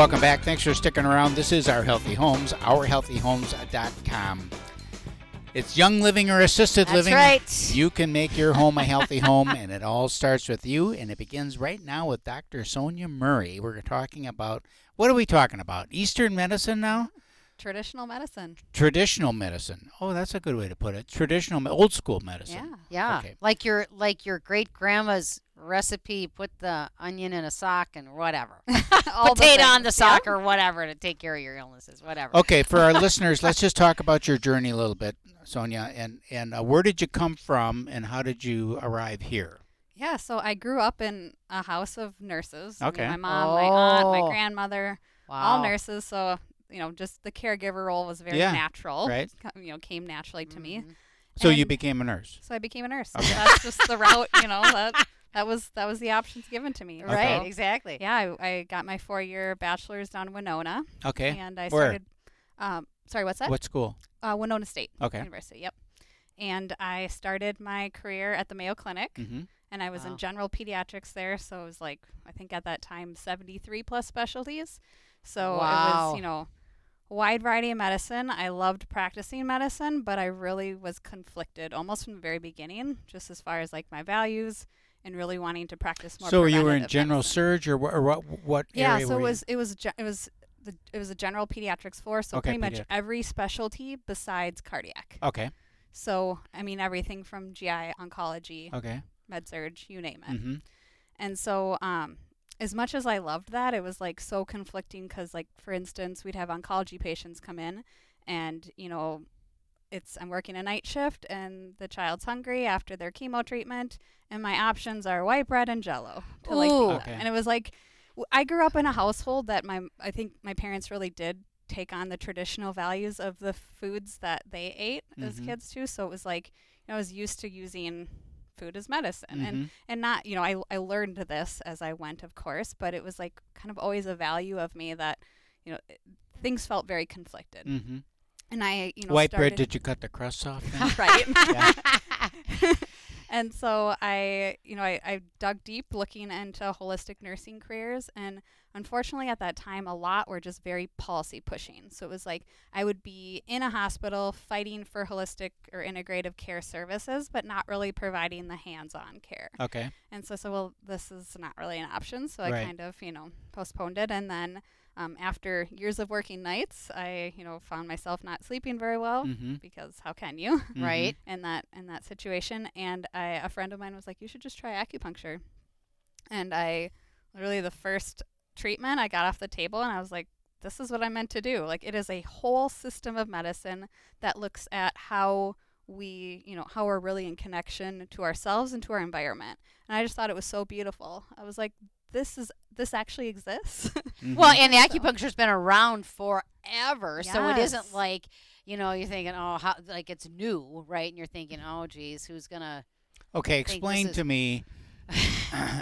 welcome back. Thanks for sticking around. This is Our Healthy Homes, ourhealthyhomes.com. It's young living or assisted living. That's right. You can make your home a healthy home, and it all starts with you. And it begins right now with Dr. Sonia Murray. We're talking about, what are we talking about? Eastern medicine now? Traditional medicine. Traditional medicine. Oh, that's a good way to put it. Traditional, old school medicine. Yeah. Okay. Like your great grandma's recipe, put the onion in a sock and whatever. Potato on the sock or whatever to take care of your illnesses, whatever. Okay, for our listeners, let's just talk about your journey a little bit, Sonia. And where did you come from and how did you arrive here? Yeah, so I grew up in a house of nurses. Okay. My mom, my aunt, my grandmother, all nurses. So, just the caregiver role was very natural. Right. Came naturally to me. So you became a nurse. So I became a nurse. Okay. That's just the route, that was the options given to me. Okay. Right, exactly. Yeah, I got my 4-year bachelor's down in Winona. Okay. And I Where? started, sorry, what's that? What school? Winona State University. Yep. And I started my career at the Mayo Clinic. Mm-hmm. And I was in general pediatrics there. So it was I think at that time, 73 plus specialties. So it was, wide variety of medicine. I loved practicing medicine, but I really was conflicted almost from the very beginning, just as far as my values and really wanting to practice more. So you were in preventative general medicine. surge or what area? Yeah, so were it was a general pediatrics floor, so pretty much every specialty besides cardiac. Okay. So everything from GI, oncology, med surg, you name it. Mm-hmm. And so as much as I loved that, it was so conflicting because for instance, we'd have oncology patients come in and I'm working a night shift and the child's hungry after their chemo treatment and my options are white bread and jello to feed them. And it was I grew up in a household that I think my parents really did take on the traditional values of the foods that they ate as kids too. So it was I was used to using food as medicine and not, I learned this as I went, of course, but it was kind of always a value of me that, things felt very conflicted. Mm-hmm. And I, white bread, did you cut the crust off then? Right. And so I dug deep looking into holistic nursing careers. And unfortunately at that time, a lot were just very policy pushing. So it was I would be in a hospital fighting for holistic or integrative care services, but not really providing the hands-on care. Okay. And so well, this is not really an option. So I kind of, postponed it. And then after years of working nights, I, found myself not sleeping very well because how can you, right? In that situation, and a friend of mine was like, "You should just try acupuncture." And I literally the first treatment, I got off the table and I was like, "This is what I'm meant to do." It is a whole system of medicine that looks at how we, how we're really in connection to ourselves and to our environment. And I just thought it was so beautiful. I was like, this actually exists. Well, and the acupuncture's been around forever, so it isn't you're thinking, oh, how it's new, right? And you're thinking, oh, geez, who's gonna? Okay, explain to me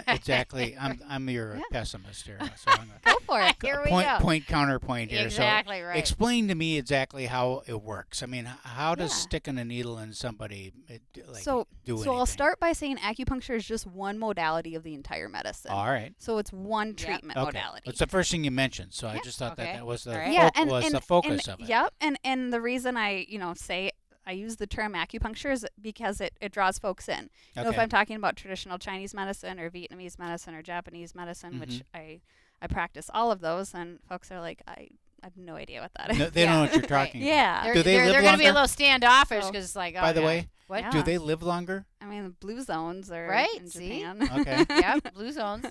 exactly. I'm your pessimist here, so I'm Go for it. Here we go. Point counterpoint here. Exactly so right. Explain to me exactly how it works. I mean, how does sticking a needle in somebody do anything? So I'll start by saying acupuncture is just one modality of the entire medicine. All right. So it's one treatment modality. That's the first thing you mentioned. So I just thought that was the the focus of it. Yep. And the reason I say I use the term acupuncture is because it draws folks in. If I'm talking about traditional Chinese medicine or Vietnamese medicine or Japanese medicine, which I practice all of those, and folks are like, I have no idea what that is. No, they don't know what you're talking about. Yeah. They're going to be a little standoffish because by the way, what? Do they live longer? I mean, the blue zones are in Japan. Okay. Yeah, blue zones.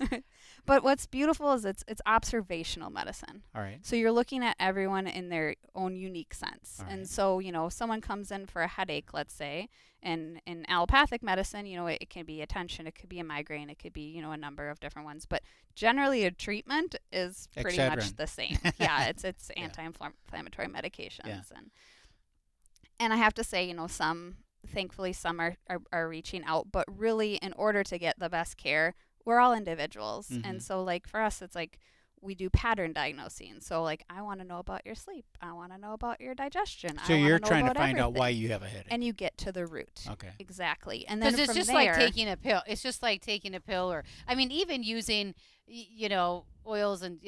But what's beautiful is it's observational medicine. All right. So you're looking at everyone in their own unique sense. All and right. so, someone comes in for a headache, let's say, and in allopathic medicine, it can be a tension, it could be a migraine, it could be, a number of different ones. But generally a treatment is pretty much the same. Yeah, it's anti-inflammatory medications. Yeah. And I have to say, thankfully some are reaching out, but really in order to get the best care, we're all individuals. And so for us, it's we do pattern diagnosing. So like, I want to know about your sleep. I want to know about your digestion. So I wanna you're know trying to about find out why everything. you have a headache. And you get to the root. Okay. Exactly. And then Because it's from just there, like taking a pill. It's just like taking a pill, or I mean, even using, oils and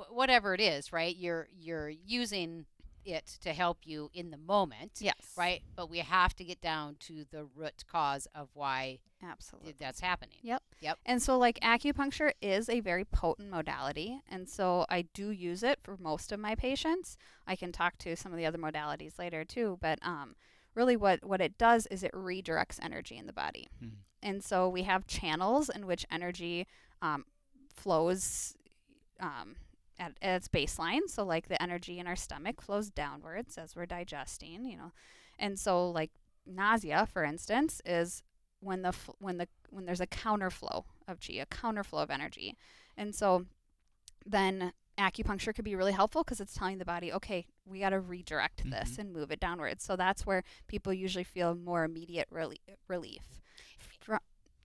whatever it is, right? You're using it to help you in the moment, yes, right? But we have to get down to the root cause of why absolutely, that's happening. Yep. Yep. And so like acupuncture is a very potent modality, and so I do use it for most of my patients. I can talk to some of the other modalities later too, but really what it does is it redirects energy in the body. And so we have channels in which energy flows at its baseline. So like the energy in our stomach flows downwards as we're digesting, and so like nausea, for instance, is when there's a counterflow of chi, a counterflow of energy. And so then acupuncture could be really helpful because it's telling the body, okay, we got to redirect this and move it downwards. So that's where people usually feel more immediate relief.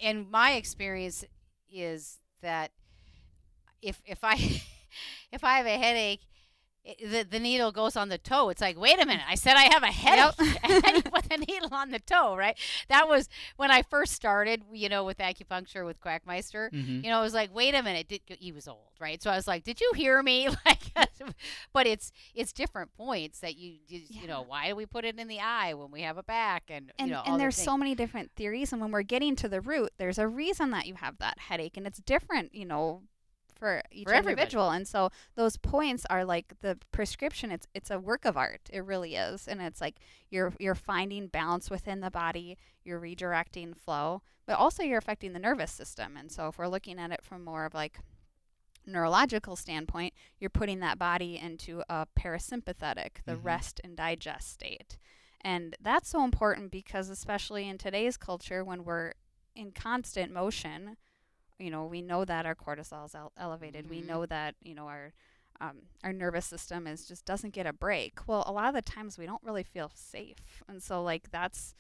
And my experience is that if I if I have a headache, the needle goes on the toe. It's like, wait a minute, I said I have a headache. Yep. And then you put the needle on the toe, right? That was when I first started, with acupuncture with Quackmeister. It was like, wait a minute, he was old, right? So I was like, did you hear me? But it's different points that why do we put it in the eye when we have a back and there's so many different theories, and when we're getting to the root, there's a reason that you have that headache, and it's different, for each individual. And so those points are like the prescription. It's a work of art. It really is. And it's like you're finding balance within the body, you're redirecting flow, but also you're affecting the nervous system. And so if we're looking at it from more of like neurological standpoint, you're putting that body into a parasympathetic, the rest and digest state. And that's so important because especially in today's culture when we're in constant motion, we know that our cortisol is elevated. We know that, our nervous system just doesn't get a break. Well, a lot of the times we don't really feel safe. And so like that's,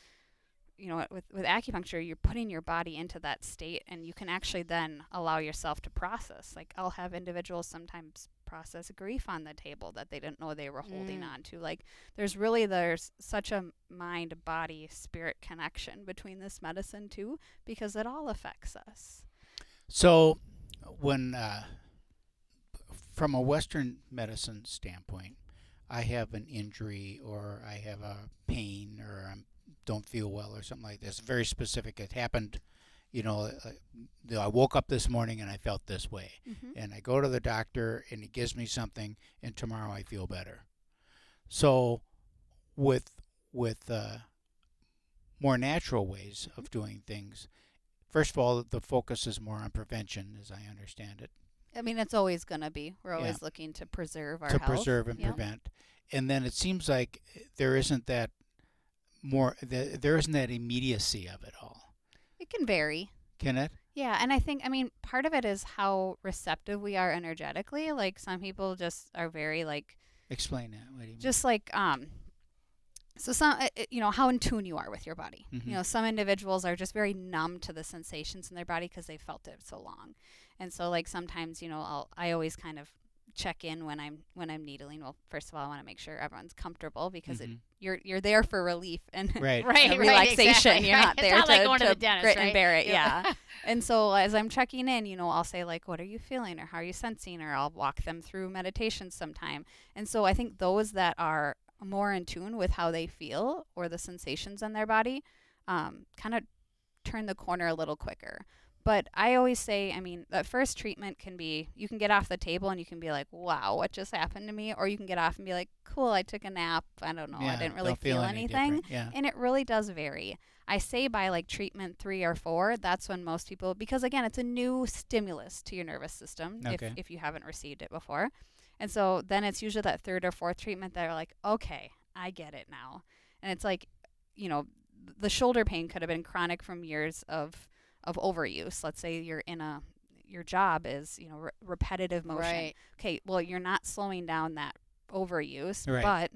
with acupuncture, you're putting your body into that state, and you can actually then allow yourself to process. Like I'll have individuals sometimes process grief on the table that they didn't know they were holding on to. Like there's such a mind, body, spirit connection between this medicine too, because it all affects us. So, when from a Western medicine standpoint, I have an injury or I have a pain or I don't feel well or something like this, very specific. It happened, I woke up this morning and I felt this way, and I go to the doctor and he gives me something, and tomorrow I feel better. So, with more natural ways of doing things. First of all, the focus is more on prevention, as I understand it. I mean, it's always going to be. We're always looking to preserve our health. To preserve and prevent. And then it seems like there isn't that immediacy of it all. It can vary. Can it? Yeah, and part of it is how receptive we are energetically. Like some people just are very like... Explain that. What do you mean? Just like... So some, how in tune you are with your body. Some individuals are just very numb to the sensations in their body because they felt it so long. And so like sometimes, I always kind of check in when I'm needling. Well, first of all, I want to make sure everyone's comfortable because you're there for relief and relaxation. Exactly. You're not there not to, like going to the dentist, grit right? and bear it. Yeah. And so as I'm checking in, I'll say like, what are you feeling, or how are you sensing, or I'll walk them through meditation sometime. And so I think those that are more in tune with how they feel or the sensations in their body kind of turn the corner a little quicker. But I always say, that first treatment can be, you can get off the table and you can be like, wow, what just happened to me? Or you can get off and be like, cool, I took a nap. I don't know. I didn't really feel anything. Yeah. And it really does vary. I say by like treatment 3 or 4, that's when most people, because again, it's a new stimulus to your nervous system if you haven't received it before. And so then it's usually that 3rd or 4th treatment that are like, okay, I get it now. And it's like, the shoulder pain could have been chronic from years of overuse. Let's say your job is, repetitive motion. Right. Okay, well, you're not slowing down that overuse, right. but,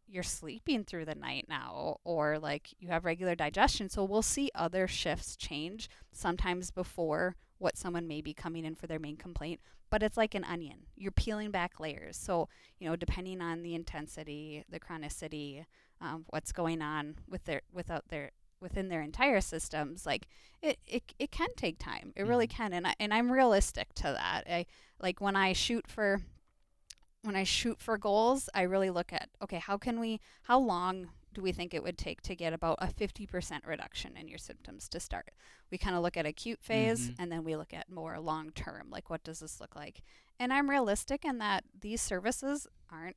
you're sleeping through the night now, or like you have regular digestion. So we'll see other shifts change sometimes before what someone may be coming in for their main complaint. But it's like an onion. You're peeling back layers. So, depending on the intensity, the chronicity, what's going on within their entire systems, like it can take time. It really can. And I'm realistic to that. Like when I shoot for goals, I really look at, okay, how long do we think it would take to get about a 50% reduction in your symptoms to start? We kind of look at acute phase, and then we look at more long term, like what does this look like? And I'm realistic in that these services aren't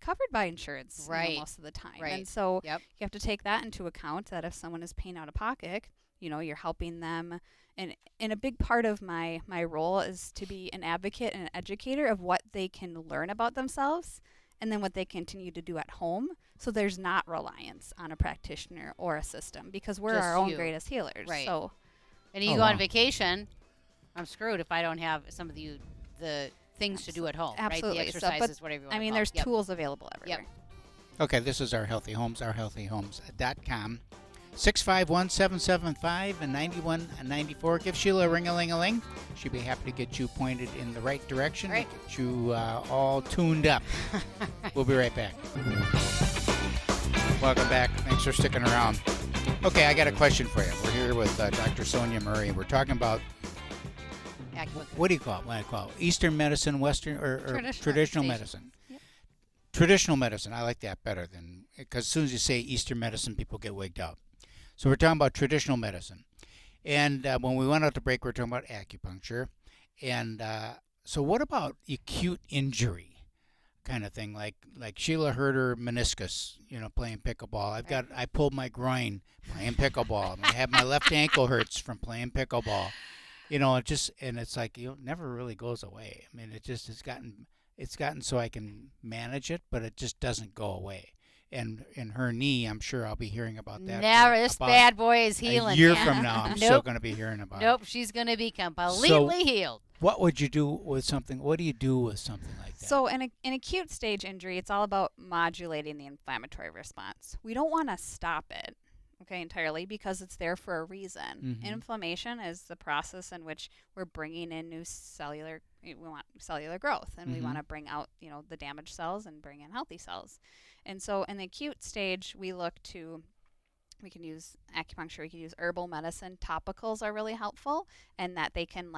covered by insurance most of the time. Right. And so you have to take that into account, that if someone is paying out of pocket, you're helping them. And a big part of my role is to be an advocate and an educator of what they can learn about themselves, and then what they continue to do at home. So there's not reliance on a practitioner or a system, because we're Just our own you. greatest healers. Right. So, And you go on vacation, I'm screwed if I don't have some of the things to do at home. Absolutely. Right? The exercises, whatever you want to call there's it. tools available everywhere. Okay, this is Our Healthy Homes, ourhealthyhomes.com. 651-775-9194. Give Sheila a ring-a-ling-a-ling. She'd be happy to get you pointed in the right direction, Right. to get you all tuned up. We'll be right back. Welcome back. Thanks for sticking around. Okay, I got a question for you. We're here with Dr. Sonia Murray. We're talking about, what do you call it? Eastern medicine, Western, or traditional medicine? Yep. Traditional medicine. I like that better than, because as soon as you say Eastern medicine, people get wigged out. So we're talking about traditional medicine. And when we went out to break, we were talking about acupuncture. And so what about acute injury kind of thing? Like Sheila hurt her meniscus, playing pickleball. I pulled my groin playing pickleball. I have my left ankle hurts from playing pickleball. And it's like, it never really goes away. I mean, it's gotten so I can manage it, but it just doesn't go away. And in her knee, I'm sure I'll be hearing about that. Never. This bad boy is healing. A year from now, I'm still going to be hearing about it. Nope, she's going to be completely healed. What would you do with something? What do you do with something like that? So in acute stage injury, it's all about modulating the inflammatory response. We don't want to stop it, entirely, because it's there for a reason. Inflammation is the process in which we're bringing in we want cellular growth, and we want to bring out, the damaged cells and bring in healthy cells. And so in the acute stage, we can use acupuncture, we can use herbal medicine. Topicals are really helpful, and that they can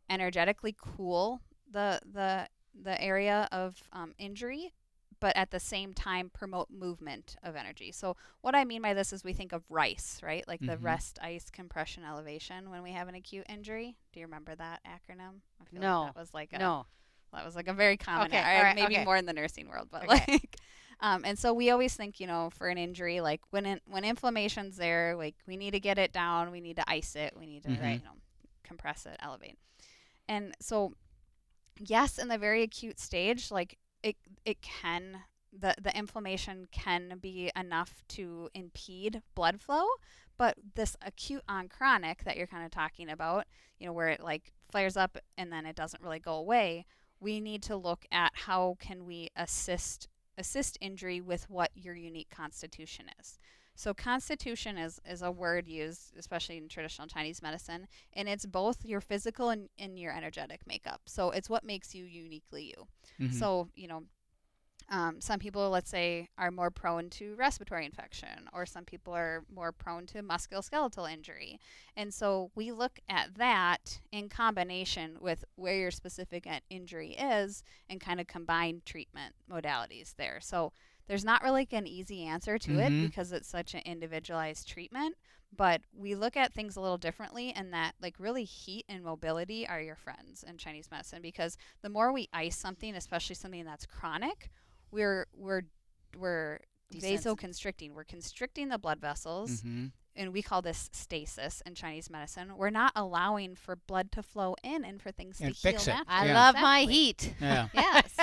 energetically cool the area of injury, but at the same time promote movement of energy. So what I mean by this is we think of RICE, right? Like the rest, ice, compression, elevation when we have an acute injury. Do you remember that acronym? I feel No. Like that was like a, No. That was like a very common, Okay, all right, maybe okay. more in the nursing world, but Okay. and so we always think, for an injury, like when inflammation's there, like we need to get it down, we need to ice it, we need to compress it, elevate. And so, yes, in the very acute stage, like it can, the inflammation can be enough to impede blood flow, but this acute on chronic that you're kind of talking about, where it like flares up and then it doesn't really go away, we need to look at how can we assist injury with what your unique constitution is. So constitution is a word used, especially in traditional Chinese medicine, and it's both your physical and your energetic makeup. So it's what makes you uniquely you. So, some people, let's say, are more prone to respiratory infection, or some people are more prone to musculoskeletal injury. And so we look at that in combination with where your specific injury is and kind of combine treatment modalities there. So there's not really an easy answer to it because it's such an individualized treatment, but we look at things a little differently, and that like really heat and mobility are your friends in Chinese medicine, because the more we ice something, especially something that's chronic, we're vasoconstricting. We're constricting the blood vessels, and we call this stasis in Chinese medicine. We're not allowing for blood to flow in and for things to heal fix it. naturally. I love my heat. Yeah. Yes.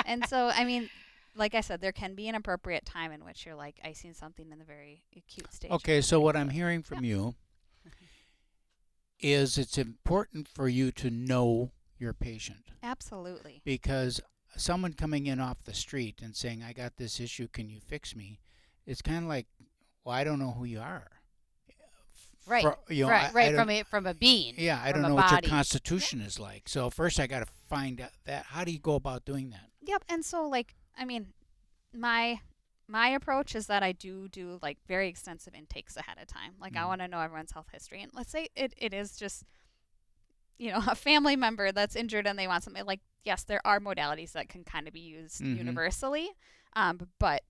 And so, I mean, like I said, there can be an appropriate time in which you're like icing something in the very acute stage. Okay, so what I'm hearing from you is it's important for you to know your patient. Absolutely. Because someone coming in off the street and saying, "I got this issue. Can you fix me?" It's kind of like, well, I don't know who you are. Right. I From a being. Yeah, I from don't a know what your body. constitution is like. So first, I got to find out that. How do you go about doing that? Yep. And so, like, I mean, my approach is that I do like very extensive intakes ahead of time. Like, I want to know everyone's health history. And let's say it is just, a family member that's injured and they want something. Like, yes, there are modalities that can kind of be used universally, but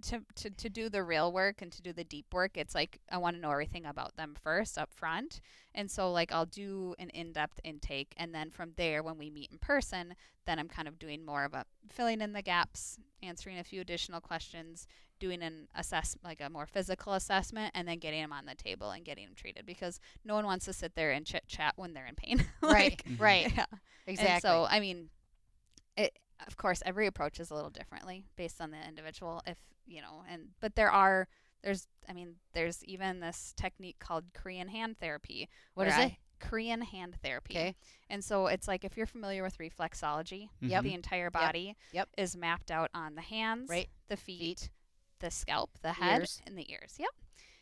to do the real work and to do the deep work, it's like I want to know everything about them first up front. And so, like, I'll do an in-depth intake, and then from there, when we meet in person, then I'm kind of doing more of a filling in the gaps, answering a few additional questions, doing an like a more physical assessment, and then getting them on the table and getting them treated, because no one wants to sit there and chit chat when they're in pain. Right. Right. Yeah. Exactly. And so, I mean, of course, every approach is a little differently based on the individual. But there's even this technique called Korean hand therapy. What is it? Korean hand therapy. Okay. And so it's like, if you're familiar with reflexology, Yep. the entire body Yep. is mapped out on the hands, Right. the feet, the scalp, the head, Ears. and the ears. Yep.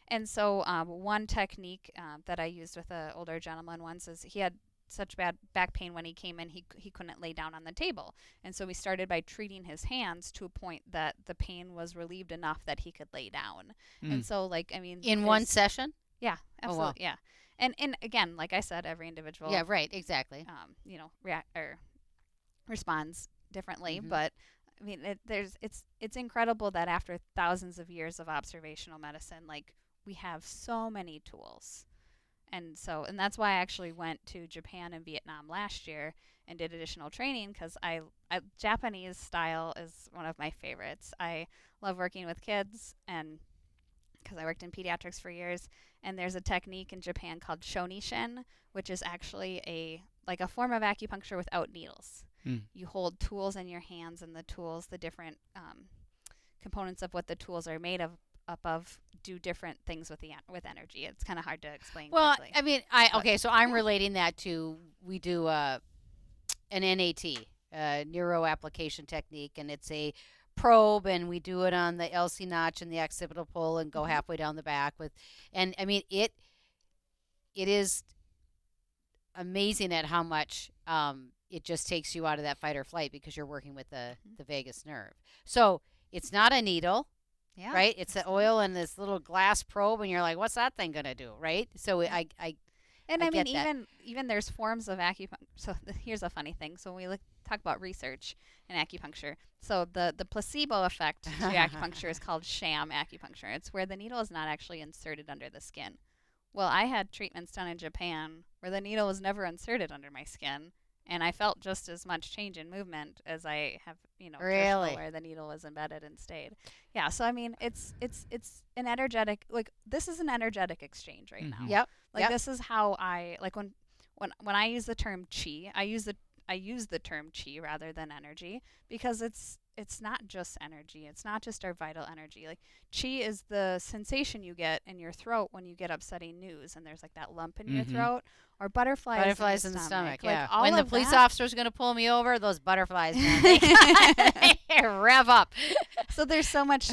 And so one technique that I used with an older gentleman once is he had such bad back pain when he came in, he couldn't lay down on the table. And so we started by treating his hands to a point that the pain was relieved enough that he could lay down. And so, like, I mean, in one session? Yeah, absolutely. wow. Yeah. And again, like I said, every individual Yeah, right, exactly. react or responds differently, but I mean, it's incredible that after thousands of years of observational medicine, like, we have so many tools. And that's why I actually went to Japan and Vietnam last year and did additional training, because I Japanese style is one of my favorites. I love working with kids, and because I worked in pediatrics for years, and there's a technique in Japan called shonishin, which is actually a form of acupuncture without needles. You hold tools in your hands, and the different components of what the tools are made of do different things with energy. It's kind of hard to explain. Well, quickly. I mean, so I'm relating that to, we do an NAT, neuro application technique, and it's a probe, and we do it on the LC notch and the occipital pole and go halfway down the back and I mean, it is amazing at how much it just takes you out of that fight or flight, because you're working with the vagus nerve. So it's not a needle. Yeah. Right? It's the oil and this little glass probe, and you're like, what's that thing going to do? Right? So Yeah. I mean, get that. even there's forms of acupuncture. So here's a funny thing. So when we talk about research in acupuncture, so the placebo effect to acupuncture is called sham acupuncture. It's where the needle is not actually inserted under the skin. Well, I had treatments done in Japan where the needle was never inserted under my skin, and I felt just as much change in movement as I have, Really? where the needle was embedded and stayed. Yeah, so I mean, it's an energetic, like, this is an energetic exchange right now. Yep. Like, Yep. this is how I, like, when I use the term chi, I use the term chi rather than energy, because it's not just energy. It's not just our vital energy. Like, chi is the sensation you get in your throat when you get upsetting news, and there's like that lump in your throat, or butterflies in the stomach. Like, Yeah. all When the of police that. officer's going to pull me over, those butterflies, man, they rev up. So there's so much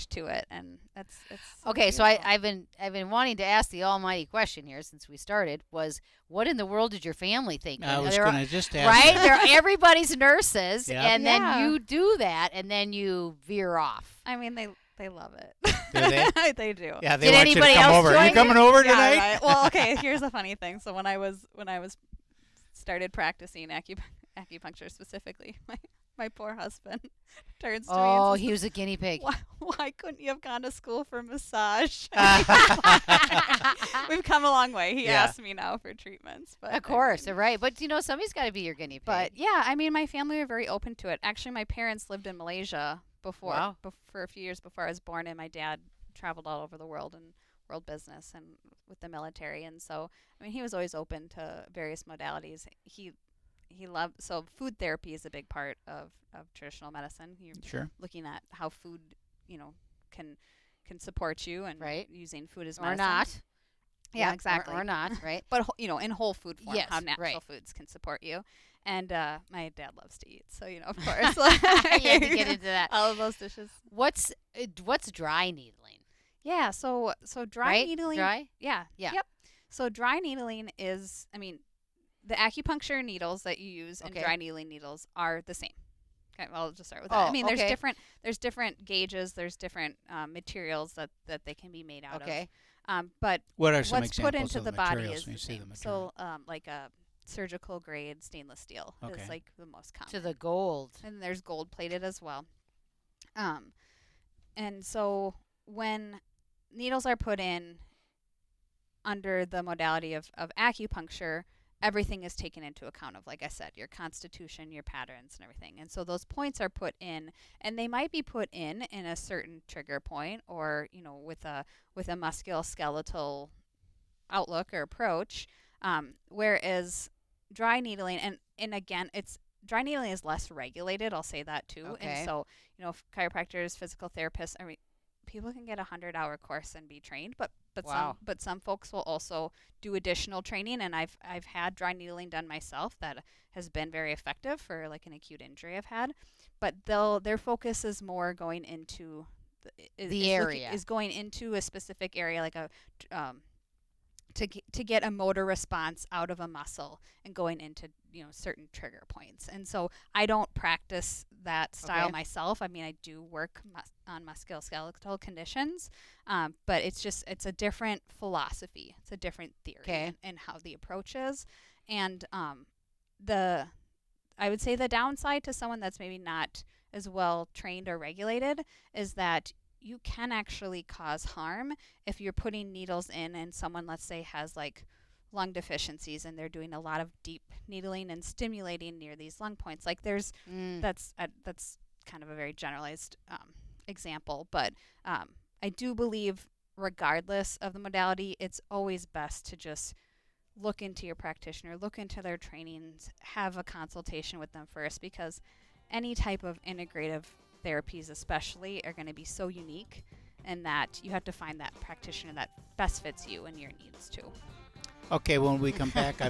to it, and it's Okay, so beautiful. I've been wanting to ask the almighty question here since we started, was what in the world did your family think? I was They're going to just ask. right? that. Everybody's nurses, Yep. and Yeah. then you do that, and then you veer off. I mean, they love it. Do they? They do. Yeah, they Did want you to anybody come else over. join You you? coming over Yeah, tonight? right. Well, okay, here's the funny thing. So when I was started practicing acupuncture specifically, my poor husband turns to me Oh, and he says, was a guinea pig. why couldn't you have gone to school for massage? We've come a long way. He Yeah. asks me now for treatments. But Of course, right? But somebody's got to be your guinea pig. But yeah, I mean, my family were very open to it. Actually, my parents lived in Malaysia Wow. for a few years before I was born, and my dad traveled all over the world in world business and with the military. And so, I mean, he was always open to various modalities. He loved, so food therapy is a big part of traditional medicine. You're Sure. looking at how food, can support you, and Right. using food as or medicine. not. Yeah, Yep, exactly. Or not, right? But in whole food form, Yes, how natural right. foods can support you. And my dad loves to eat, so of course, You had to get into that. all of those dishes. What's dry needling? Yeah, so dry Right? needling. Dry? Yeah. Yeah. Yep. So dry needling is, the acupuncture needles that you use and Okay. dry needling needles are the same. Okay, well, I'll just start with that. Oh, There's okay. different gauges, there's different materials that they can be made out Okay. of. But What are some what's put examples into of the the body materials is when the you say the same. material? So, like a surgical grade stainless steel Okay. is like the most common. To the gold. And there's gold plated as well. And so when needles are put in under the modality of acupuncture, everything is taken into account of, like I said, your constitution, your patterns, and everything. And so those points are put in, and they might be put in a certain trigger point, or with a musculoskeletal outlook or approach. Whereas dry needling, and again, it's dry needling is less regulated. I'll say that too. Okay. And so chiropractors, physical therapists, people can get a 100-hour course and be trained, but Wow. some folks will also do additional training, and I've had dry needling done myself that has been very effective for like an acute injury I've had. But their focus is more going into The area. is going into a specific area, like to get a motor response out of a muscle and going into certain trigger points. And so I don't practice that style Okay. myself. I do work on musculoskeletal conditions, but it's a different philosophy. It's a different theory Okay. and how the approach is. And I would say the downside to someone that's maybe not as well trained or regulated is that you can actually cause harm if you're putting needles in and someone, let's say, has like lung deficiencies and they're doing a lot of deep needling and stimulating near these lung points. Like that's kind of a very generalized example, but I do believe regardless of the modality, it's always best to just look into your practitioner, look into their trainings, have a consultation with them first, because any type of integrative therapies especially are going to be so unique, and that you have to find that practitioner that best fits you and your needs too. Okay, when we come back, I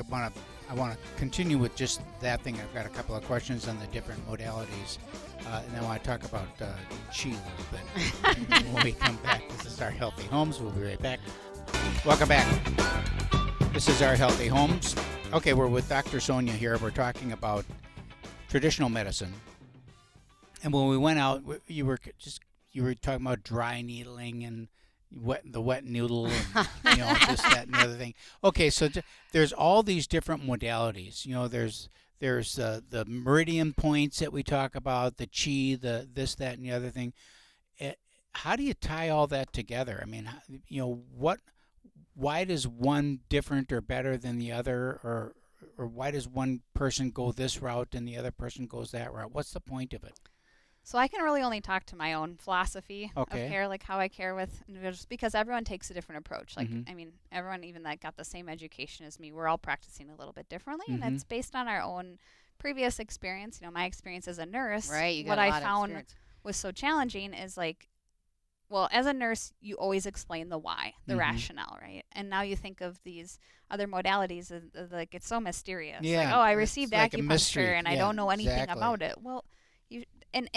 want to continue with just that thing. I've got a couple of questions on the different modalities, and then I want to talk about chi a little bit. When we come back, this is Our Healthy Homes. We'll be right back. Welcome back. This is Our Healthy Homes. Okay, we're with Dr. Sonia here. We're talking about traditional medicine. And when we went out, you were talking about dry needling and the wet noodle and this, that, and the other thing. Okay, so there's all these different modalities. There's the meridian points that we talk about, the chi, the this, that, and the other thing. How do you tie all that together? Why does one different or better than the other, or why does one person go this route and the other person goes that route? What's the point of it? So I can really only talk to my own philosophy of Okay. care, like how I care with individuals, because everyone takes a different approach. Like, Mhm. Everyone even that got the same education as me, we're all practicing a little bit differently, Mhm. and it's based on our own previous experience. My experience as a nurse, Right. You got what a I lot of found experience. was so challenging is like, well, as a nurse, you always explain the why, the Mhm. rationale, right? And now you think of these other modalities as like it's so mysterious. Yeah, Like, oh, I it's received like a acupuncture mystery. and I Yeah, don't know anything exactly. about it. Well, you and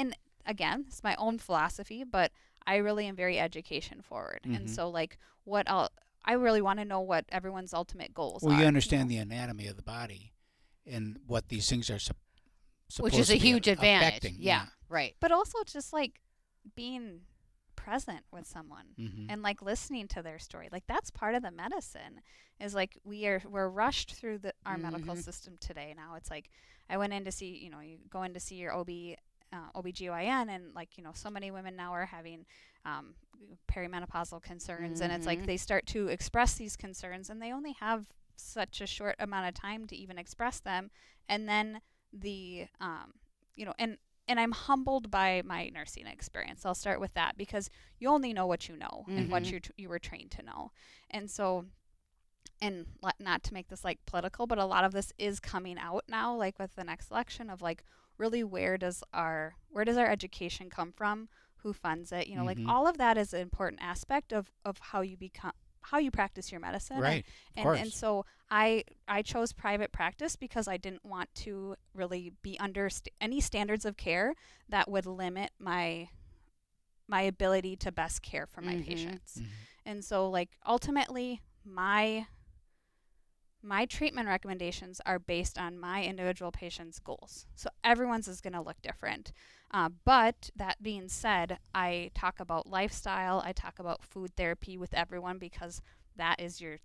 again, it's my own philosophy, but I really am very education forward. And Mhm. so like I really want to know what everyone's ultimate goals Well, are. you understand the anatomy of the body and what these things are supposed Which is to a be huge advantage. affecting. Yeah. Right. But also just like being present with someone Mhm. and like listening to their story. Like that's part of the medicine is like we're rushed through our medical Mhm. system today. Now it's like I went in to see, you go in to see your OBGYN, and like, so many women now are having perimenopausal concerns, and it's like Mhm. they start to express these concerns and they only have such a short amount of time to even express them. And then and I'm humbled by my nursing experience. I'll start with that, because you only know what you know and what Mhm. you were trained to know. And so, and not to make this like political, but a lot of this is coming out now, like with the next election, of like really where does our education come from, who funds it, like Mhm. all of that is an important aspect of how you you practice your medicine. Right. Of And course. so I chose private practice because I didn't want to really be under any standards of care that would limit my ability to best care for my patients. Mhm. And so like ultimately my treatment recommendations are based on my individual patient's goals. So everyone's is going to look different. But that being said, I talk about lifestyle. I talk about food therapy with everyone because that's your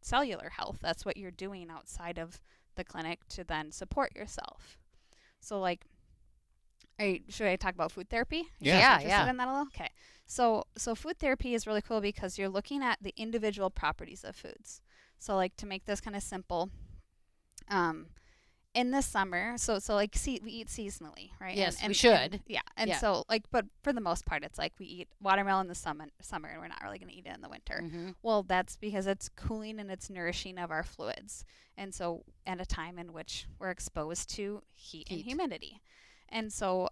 cellular health. That's what you're doing outside of the clinic to then support yourself. So like, should I talk about food therapy? Yeah. Yeah, Interested in that a little? Okay. So food therapy is really cool because you're looking at the individual properties of foods. So like to make this kind of simple, in the summer, so like we eat seasonally, right? Yes, and we should. yeah, and Yeah. so like, but for the most part, it's like we eat watermelon in the summer, and we're not really going to eat it in the winter. Mm-hmm. Well, that's because it's cooling and it's nourishing of our fluids, and so at a time in which we're exposed to heat. And humidity, and so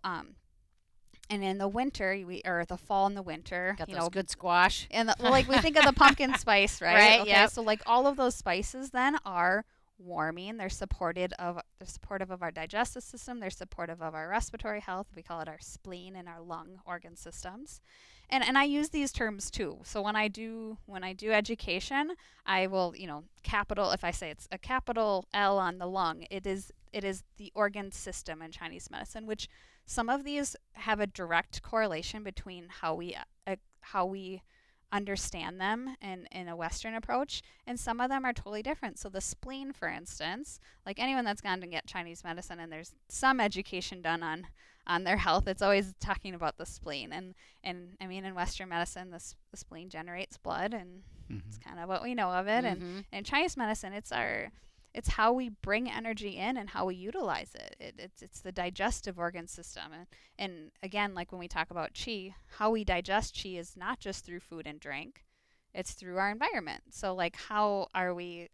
and in the winter, or the fall and the winter, Got those good squash. and like we think of the pumpkin spice, right? Right, Okay. yep. So like all of those spices then are warming. They're supportive of our digestive system. They're supportive of our respiratory health. We call it our spleen and our lung organ systems. And I use these terms too. So when I do education, I will, capital, if I say it's a capital L on the lung, it is the organ system in Chinese medicine, which some of these have a direct correlation between how we understand them in a Western approach, and some of them are totally different. So the spleen, for instance, like anyone that's gone to get Chinese medicine and there's some education done on their health, it's always talking about the spleen. And I mean, in Western medicine, the spleen generates blood, and it's kind of what we know of it. Mm-hmm. And in Chinese medicine, it's how we bring energy in and how we utilize it. It's the digestive organ system. And again, like when we talk about qi, how we digest qi is not just through food and drink, it's through our environment. So like how are we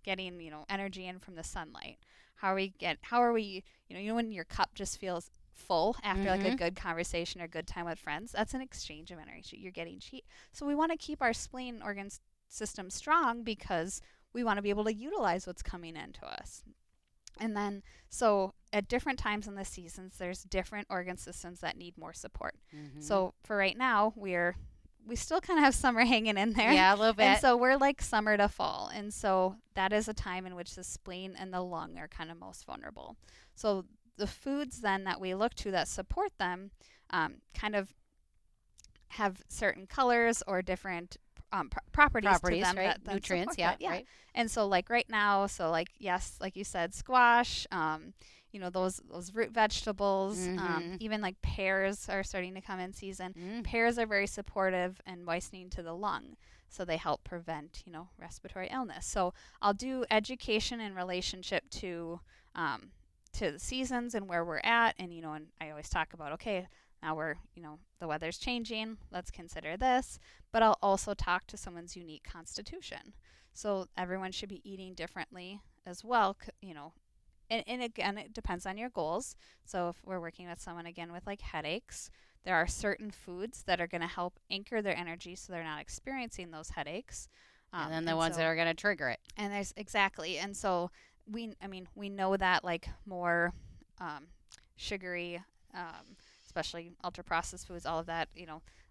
getting, energy in from the sunlight? How are we, when your cup just feels full after like a good conversation or good time with friends, that's an exchange of energy. You're getting qi. So we want to keep our spleen organ system strong because we want to be able to utilize what's coming into us. And then, so at different times in the seasons, there's different organ systems that need more support. Mm-hmm. So for right now, we still kind of have summer hanging in there. Yeah, a little bit. And so we're like summer to fall. And so that is a time in which the spleen and the lung are kind of most vulnerable. So the foods then that we look to that support them kind of have certain colors or different properties to them, right? that Nutrients, support yeah, that. right. And so like right now, so like, yes, like you said, squash, those root vegetables, even like pears are starting to come in season. Pears are very supportive and moistening to the lung, so they help prevent respiratory illness. So I'll do education in relationship to the seasons and where we're at, and and I always talk about, okay, now we're, the weather's changing, let's consider this. But I'll also talk to someone's unique constitution. So everyone should be eating differently as well, and again, it depends on your goals. So if we're working with someone, again, with like headaches, there are certain foods that are going to help anchor their energy so they're not experiencing those headaches. And then the ones that are going to trigger it. And there's exactly. And so we know that like more sugary, especially ultra processed foods, all of that,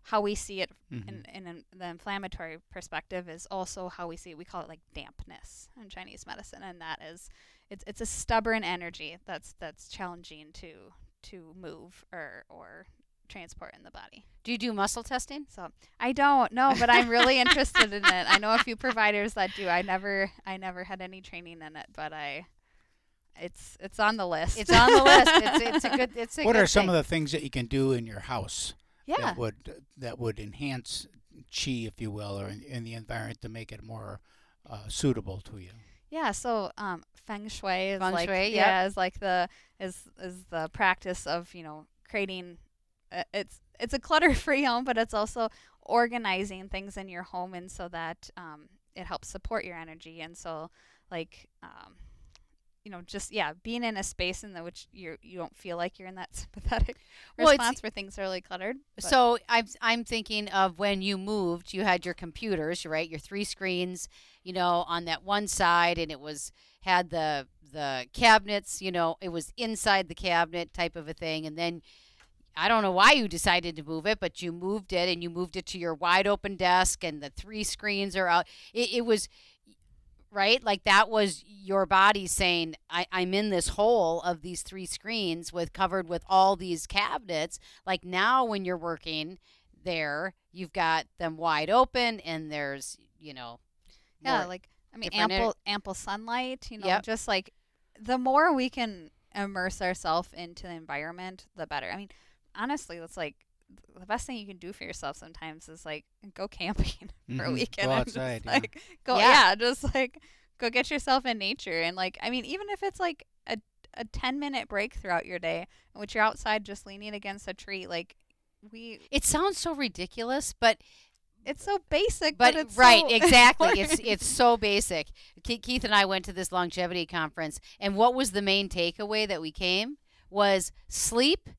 how we see it in the inflammatory perspective is also how we see it. We call it like dampness in Chinese medicine, and that is it's a stubborn energy that's challenging to move or transport in the body. Do you do muscle testing? So I don't know, but I'm really interested in it. I know a few providers that do. I never had any training in it, but it's on the list. It's on the list. It's a What good are some thing. of the things that you can do in your house Yeah. that would enhance qi, if you will, or in the environment to make it more suitable to you? Yeah, so feng shui is like yep. is like the practice of creating. It's a clutter-free home, but it's also organizing things in your home, and so that it helps support your energy. And so like just being in a space in which you don't feel like you're in that sympathetic Well, response where things are really cluttered. So I'm thinking of when you moved, you had your computers, right? Your 3 screens, on that one side, and had the cabinets, it was inside the cabinet type of a thing, and then I don't know why you decided to move it, but you moved it, and you moved it to your wide open desk, and the 3 screens are out. It was right? Like that was your body saying, I'm in this hole of these 3 screens covered with all these cabinets. Like now when you're working there, you've got them wide open and there's, ample sunlight, Yep. just like the more we can immerse ourselves into the environment, the better. I mean, honestly, it's like the best thing you can do for yourself sometimes is like go camping for a weekend. Go and outside. just like go get yourself in nature. And like, I mean, even if it's like a 10-minute break throughout your day in which you're outside just leaning against a tree, like it sounds so ridiculous, but it's so basic. But it's right, so exactly. It's so basic. Keith and I went to this longevity conference, and what was the main takeaway that we came was sleep,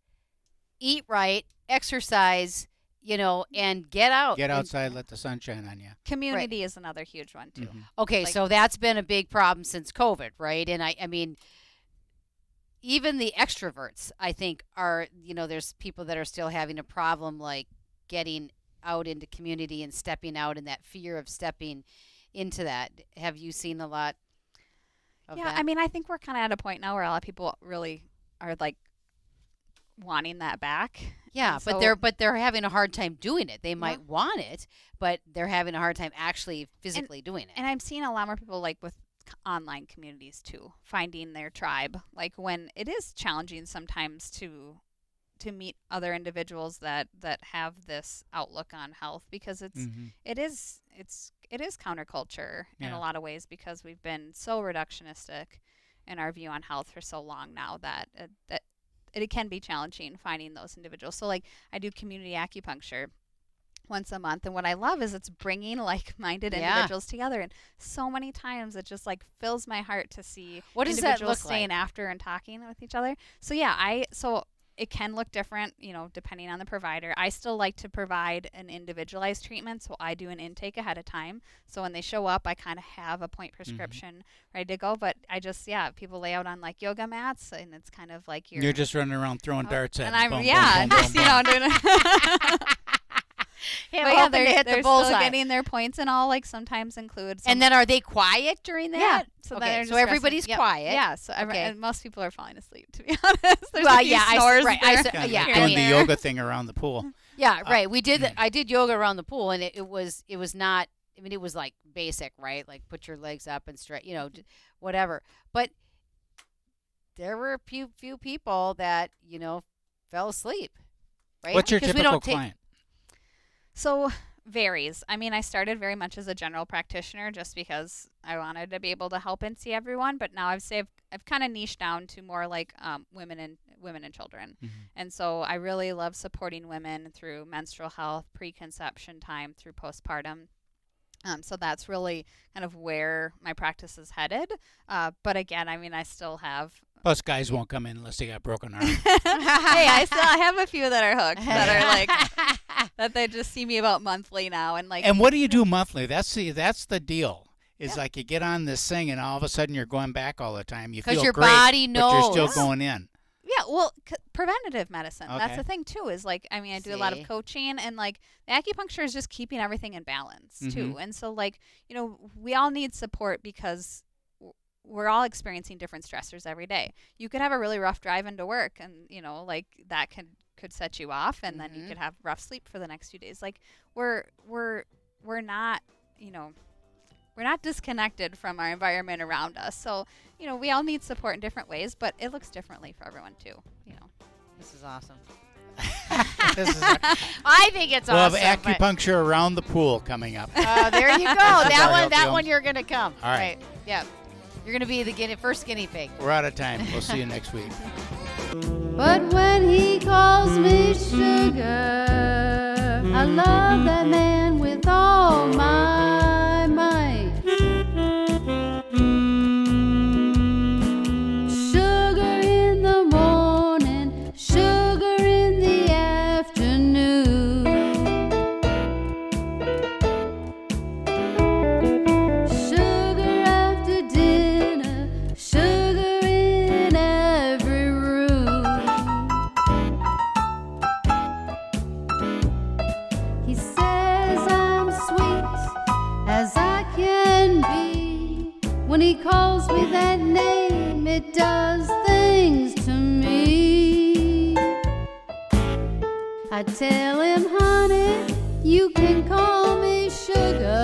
eat right, exercise, and get out. Get outside, let the sun shine on you. Community is another huge one too. Okay, so that's been a big problem since COVID, right? And I mean, even the extroverts, I think, are, there's people that are still having a problem like getting out into community and stepping out, and that fear of stepping into that. Have you seen a lot of that? I mean, I think we're kind of at a point now where a lot of people really are like wanting that back. Yeah, but they're having a hard time doing it. They might want it, but they're having a hard time actually physically doing it. And I'm seeing a lot more people like with online communities too, finding their tribe. Like when it is challenging sometimes to meet other individuals that have this outlook on health, because it is counterculture in a lot of ways, because we've been so reductionistic in our view on health for so long now that it can be challenging finding those individuals. So like I do community acupuncture once a month, and what I love is it's bringing like-minded individuals together, and so many times it just like fills my heart to see what does that look staying like? After and talking with each other. So it can look different, depending on the provider. I still like to provide an individualized treatment, so I do an intake ahead of time. So when they show up, I kind of have a point prescription ready to go. But I just, people lay out on like yoga mats, and it's kind of like you're just running around throwing darts at them. And I'm doing they're still getting their points and all, like sometimes include. And then are they quiet during that? Yeah. So, so everybody's quiet. Yeah. So and most people are falling asleep, to be honest. There's well, a few snores doing the yoga thing around the pool. Yeah, right. We did. I did yoga around the pool, and it was not. I mean, it was like basic, right? Like put your legs up and stretch, whatever. But there were a few people that fell asleep. Right? What's your typical client? So varies. I mean, I started very much as a general practitioner just because I wanted to be able to help and see everyone. But now I've kind of niched down to more like women and children. And so I really love supporting women through menstrual health, preconception time, through postpartum. So that's really kind of where my practice is headed. But again, I mean, I still have. Plus, guys won't come in unless they got broken arms. Hey, I have a few that are hooked, that are like that they just see me about monthly now, and like. And what do you do monthly? That's the deal. Is like you get on this thing, and all of a sudden you're going back all the time. You feel because your great, body knows, but you're still going in. Yeah, well, preventative medicine. Okay. That's the thing too. Is like, I mean, I do a lot of coaching, and like the acupuncture is just keeping everything in balance too. And so like, we all need support because we're all experiencing different stressors every day. You could have a really rough drive into work, and like that could set you off, and then you could have rough sleep for the next few days. Like we're not, we're not disconnected from our environment around us. So, we all need support in different ways, but it looks differently for everyone too. This is awesome. I think it's we'll awesome. We'll have acupuncture around the pool coming up. There you go. that one you're gonna come. All right. Yeah. You're going to be the first guinea pig. We're out of time. We'll see you next week. But when he calls me sugar, I love that man with all my might. When he calls me that name, it does things to me. I tell him, honey, you can call me sugar.